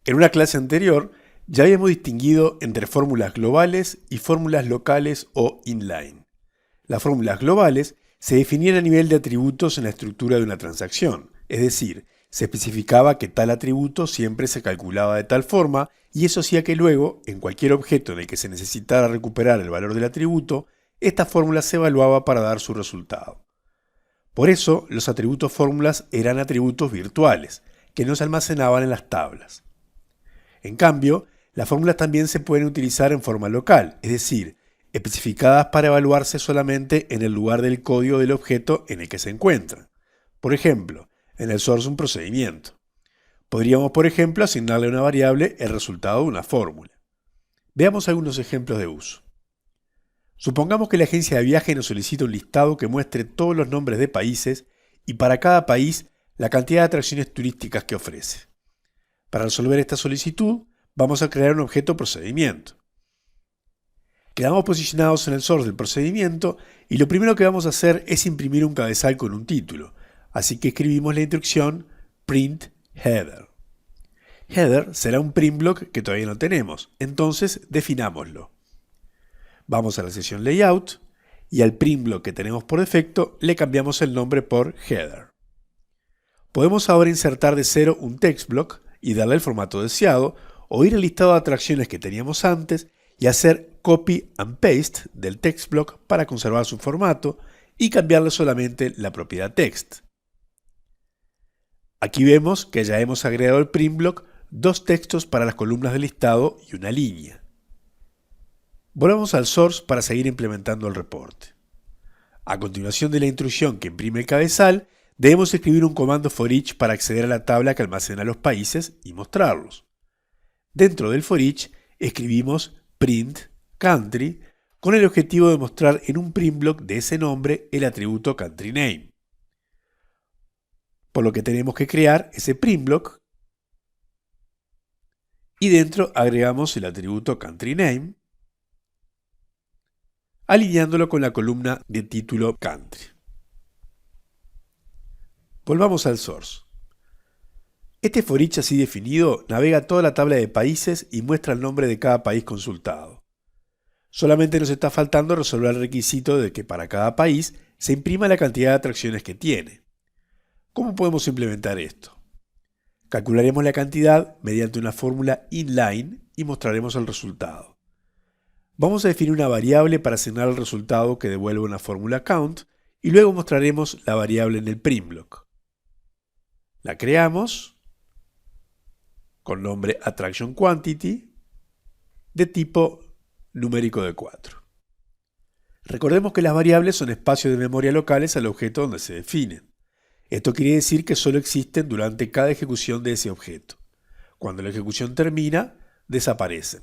En una clase anterior ya habíamos distinguido entre fórmulas globales y fórmulas locales o inline. Las fórmulas globales se definían a nivel de atributos en la estructura de una transacción, es decir, se especificaba que tal atributo siempre se calculaba de tal forma y eso hacía que luego, en cualquier objeto en el que se necesitara recuperar el valor del atributo, esta fórmula se evaluaba para dar su resultado. Por eso, los atributos fórmulas eran atributos virtuales, que no se almacenaban en las tablas. En cambio, las fórmulas también se pueden utilizar en forma local, es decir, especificadas para evaluarse solamente en el lugar del código del objeto en el que se encuentran. Por ejemplo, en el source de un procedimiento. Podríamos, por ejemplo, asignarle a una variable el resultado de una fórmula. Veamos algunos ejemplos de uso. Supongamos que la agencia de viaje nos solicita un listado que muestre todos los nombres de países y para cada país la cantidad de atracciones turísticas que ofrece. Para resolver esta solicitud, vamos a crear un objeto procedimiento. Quedamos posicionados en el source del procedimiento y lo primero que vamos a hacer es imprimir un cabezal con un título, así que escribimos la instrucción print header. Header será un print block que todavía no tenemos, entonces definámoslo. Vamos a la sección layout y al print block que tenemos por defecto le cambiamos el nombre por header. Podemos ahora insertar de cero un text block y darle el formato deseado o ir al listado de atracciones que teníamos antes y hacer copy and paste del text block para conservar su formato y cambiarle solamente la propiedad text. Aquí vemos que ya hemos agregado al print block dos textos para las columnas del listado y una línea. Volvamos al source para seguir implementando el reporte. A continuación de la instrucción que imprime el cabezal, debemos escribir un comando for each para acceder a la tabla que almacena los países y mostrarlos. Dentro del for each escribimos print country con el objetivo de mostrar en un print block de ese nombre el atributo country name. Por lo que tenemos que crear ese print block y dentro agregamos el atributo country name alineándolo con la columna de título country. Volvamos al source. Este for each así definido navega toda la tabla de países y muestra el nombre de cada país consultado. Solamente nos está faltando resolver el requisito de que para cada país se imprima la cantidad de atracciones que tiene. ¿Cómo podemos implementar esto? Calcularemos la cantidad mediante una fórmula inline y mostraremos el resultado. Vamos a definir una variable para asignar el resultado que devuelve una fórmula count y luego mostraremos la variable en el print block. La creamos con nombre attraction quantity de tipo numérico de 4. Recordemos que las variables son espacios de memoria locales al objeto donde se definen. Esto quiere decir que solo existen durante cada ejecución de ese objeto. Cuando la ejecución termina, desaparecen.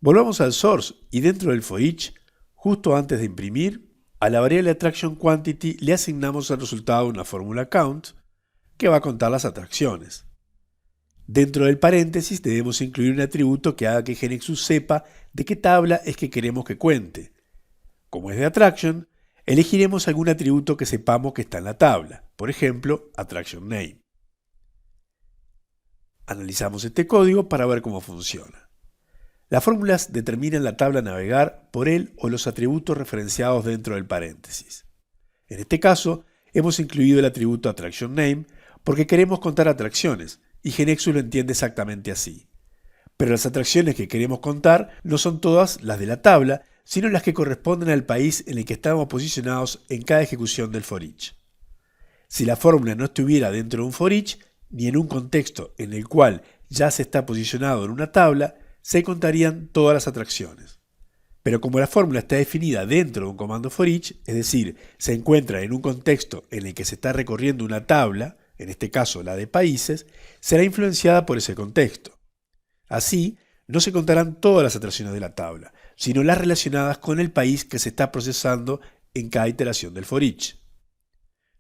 Volvamos al source y dentro del for each, justo antes de imprimir, a la variable attraction quantity le asignamos el resultado de una fórmula count que va a contar las atracciones. Dentro del paréntesis debemos incluir un atributo que haga que GeneXus sepa de qué tabla es que queremos que cuente. Como es de attraction, elegiremos algún atributo que sepamos que está en la tabla, por ejemplo, attraction name. Analizamos este código para ver cómo funciona. Las fórmulas determinan la tabla a navegar por él o los atributos referenciados dentro del paréntesis. En este caso, hemos incluido el atributo attraction name porque queremos contar atracciones y GeneXus lo entiende exactamente así. Pero las atracciones que queremos contar no son todas las de la tabla, sino las que corresponden al país en el que estamos posicionados en cada ejecución del for each. Si la fórmula no estuviera dentro de un for each, ni en un contexto en el cual ya se está posicionado en una tabla, se contarían todas las atracciones. Pero como la fórmula está definida dentro de un comando for each, es decir, se encuentra en un contexto en el que se está recorriendo una tabla, en este caso la de países, será influenciada por ese contexto. Así, no se contarán todas las atracciones de la tabla, sino las relacionadas con el país que se está procesando en cada iteración del for each.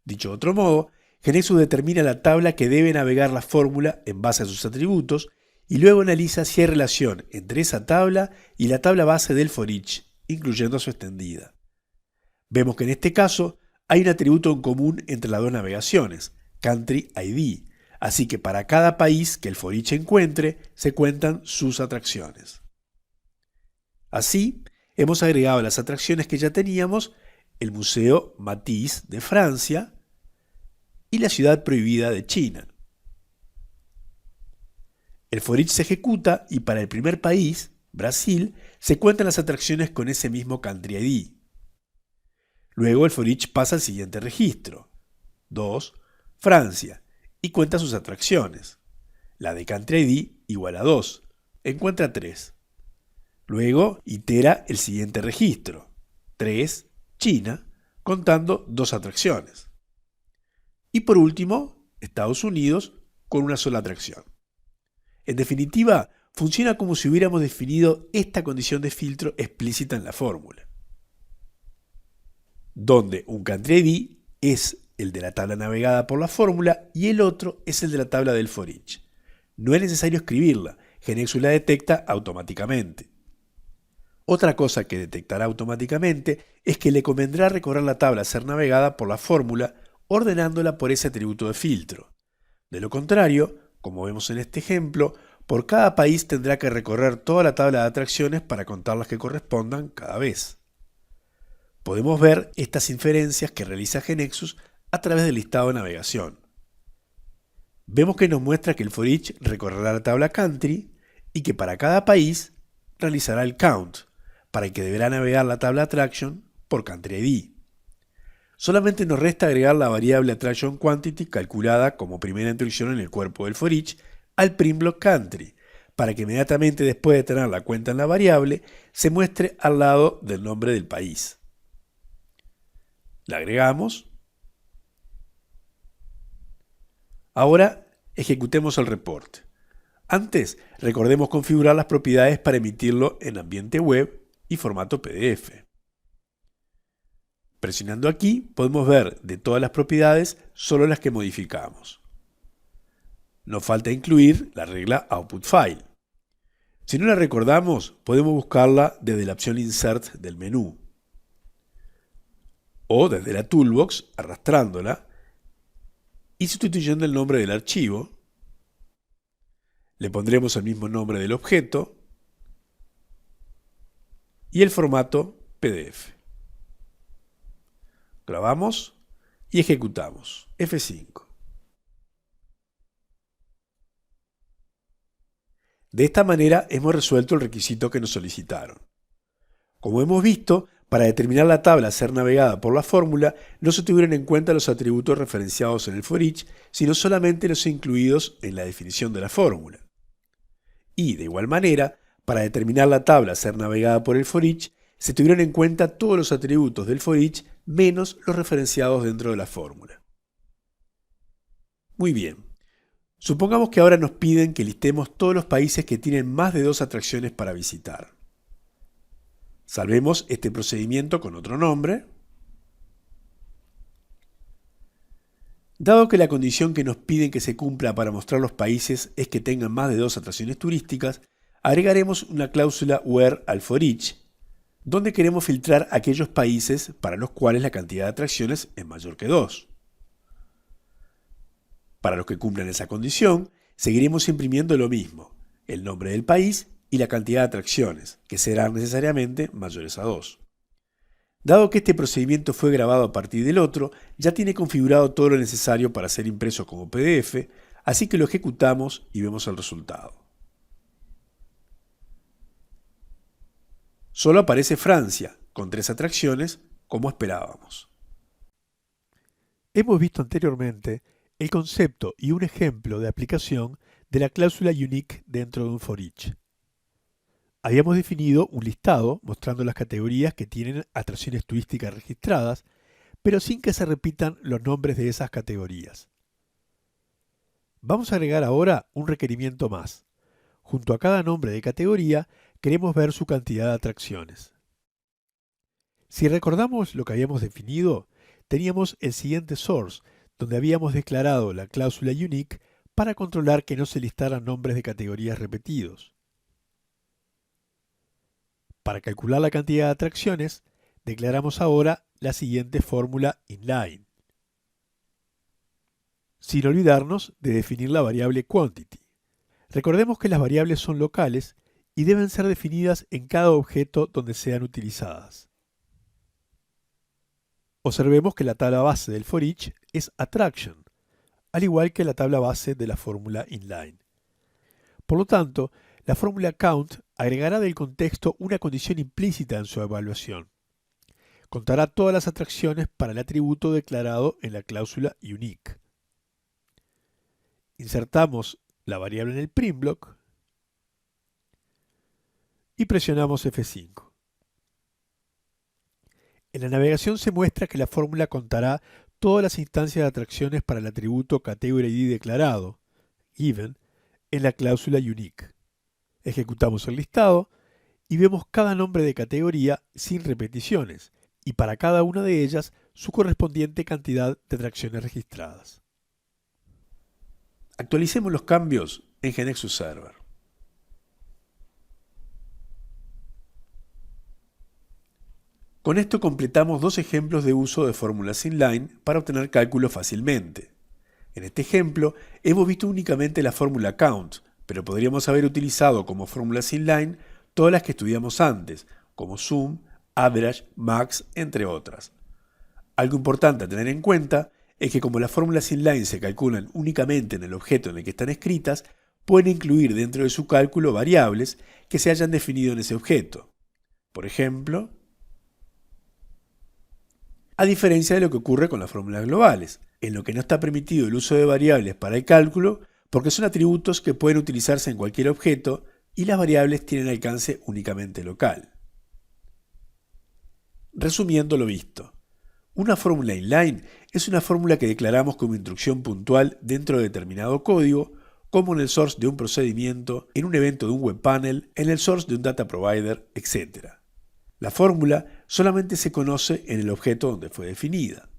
Dicho de otro modo, GeneXus determina la tabla que debe navegar la fórmula en base a sus atributos y luego analiza si hay relación entre esa tabla y la tabla base del for each, incluyendo su extendida. Vemos que en este caso hay un atributo en común entre las dos navegaciones, country ID, Así que para cada país que el for each encuentre, se cuentan sus atracciones. Así, hemos agregado a las atracciones que ya teníamos el Museo Matisse de Francia y la Ciudad Prohibida de China. El for each se ejecuta y para el primer país, Brasil, se cuentan las atracciones con ese mismo Country ID. Luego el for each pasa al siguiente registro, 2, Francia, y cuenta sus atracciones. La de Country ID igual a 2, encuentra 3. Luego itera el siguiente registro, 3, China, contando 2 atracciones. Y por último, Estados Unidos con una sola atracción. En definitiva, funciona como si hubiéramos definido esta condición de filtro explícita en la fórmula, donde un Country ID es el de la tabla navegada por la fórmula y el otro es el de la tabla del for each. No es necesario escribirla, GeneXus la detecta automáticamente. Otra cosa que detectará automáticamente es que le convendrá recorrer la tabla a ser navegada por la fórmula ordenándola por ese atributo de filtro. De lo contrario, como vemos en este ejemplo, por cada país tendrá que recorrer toda la tabla de atracciones para contar las que correspondan cada vez. Podemos ver estas inferencias que realiza GeneXus a través del listado de navegación. Vemos que nos muestra que el for each recorrerá la tabla country y que para cada país realizará el count, para el que deberá navegar la tabla attraction por Country ID. Solamente nos resta agregar la variable attraction quantity calculada como primera instrucción en el cuerpo del for each al prim block country, para que inmediatamente después de tener la cuenta en la variable, se muestre al lado del nombre del país. La agregamos. Ahora ejecutemos el reporte. Antes, recordemos configurar las propiedades para emitirlo en ambiente web y formato PDF. Presionando aquí, podemos ver de todas las propiedades solo las que modificamos. Nos falta incluir la regla Output File. Si no la recordamos, podemos buscarla desde la opción Insert del menú o desde la Toolbox arrastrándola y sustituyendo el nombre del archivo. Le pondremos el mismo nombre del objeto y el formato PDF. Grabamos y ejecutamos. F5. De esta manera hemos resuelto el requisito que nos solicitaron. Como hemos visto, para determinar la tabla a ser navegada por la fórmula, no se tuvieron en cuenta los atributos referenciados en el for each, sino solamente los incluidos en la definición de la fórmula. Y, de igual manera, para determinar la tabla a ser navegada por el for each, se tuvieron en cuenta todos los atributos del for each menos los referenciados dentro de la fórmula. Muy bien. Supongamos que ahora nos piden que listemos todos los países que tienen más de 2 atracciones para visitar. Salvemos este procedimiento con otro nombre. Dado que la condición que nos piden que se cumpla para mostrar los países es que tengan más de 2 atracciones turísticas, agregaremos una cláusula where al for each, donde queremos filtrar aquellos países para los cuales la cantidad de atracciones es mayor que 2. Para los que cumplan esa condición, seguiremos imprimiendo lo mismo, el nombre del país y la cantidad de atracciones, que serán necesariamente mayores a 2. Dado que este procedimiento fue grabado a partir del otro, ya tiene configurado todo lo necesario para ser impreso como PDF, así que lo ejecutamos y vemos el resultado. Solo aparece Francia, con 3 atracciones, como esperábamos. Hemos visto anteriormente el concepto y un ejemplo de aplicación de la cláusula unique dentro de un for each. Habíamos definido un listado mostrando las categorías que tienen atracciones turísticas registradas, pero sin que se repitan los nombres de esas categorías. Vamos a agregar ahora un requerimiento más. Junto a cada nombre de categoría, queremos ver su cantidad de atracciones. Si recordamos lo que habíamos definido, teníamos el siguiente source, donde habíamos declarado la cláusula unique para controlar que no se listaran nombres de categorías repetidos. Para calcular la cantidad de atracciones, declaramos ahora la siguiente fórmula inline. sin olvidarnos de definir la variable quantity. Recordemos que las variables son locales y deben ser definidas en cada objeto donde sean utilizadas. Observemos que la tabla base del for each es attraction, al igual que la tabla base de la fórmula inline. Por lo tanto, la fórmula count agregará del contexto una condición implícita en su evaluación. Contará todas las atracciones para el atributo declarado en la cláusula unique. Insertamos la variable en el print block y presionamos F5. En la navegación se muestra que la fórmula contará todas las instancias de atracciones para el atributo category ID declarado, given, en la cláusula unique. Ejecutamos el listado y vemos cada nombre de categoría sin repeticiones, y para cada una de ellas su correspondiente cantidad de atracciones registradas. Actualicemos los cambios en GeneXus Server. Con esto completamos dos ejemplos de uso de fórmulas inline para obtener cálculos fácilmente. En este ejemplo hemos visto únicamente la fórmula count, pero podríamos haber utilizado como fórmulas inline todas las que estudiamos antes, como sum, average, max, entre otras. Algo importante a tener en cuenta es que como las fórmulas inline se calculan únicamente en el objeto en el que están escritas, pueden incluir dentro de su cálculo variables que se hayan definido en ese objeto. Por ejemplo, a diferencia de lo que ocurre con las fórmulas globales, en lo que no está permitido el uso de variables para el cálculo porque son atributos que pueden utilizarse en cualquier objeto y las variables tienen alcance únicamente local. Resumiendo lo visto, una fórmula inline es una fórmula que declaramos como instrucción puntual dentro de determinado código, como en el source de un procedimiento, en un evento de un web panel, en el source de un data provider, etc. La fórmula solamente se conoce en el objeto donde fue definida.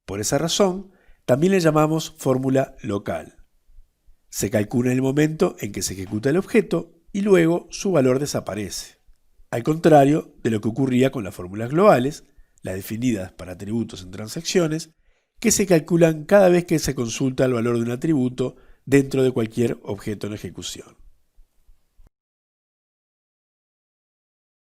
Por esa razón, también le llamamos fórmula local. Se calcula en el momento en que se ejecuta el objeto y luego su valor desaparece. Al contrario de lo que ocurría con las fórmulas globales, las definidas para atributos en transacciones, que se calculan cada vez que se consulta el valor de un atributo dentro de cualquier objeto en ejecución.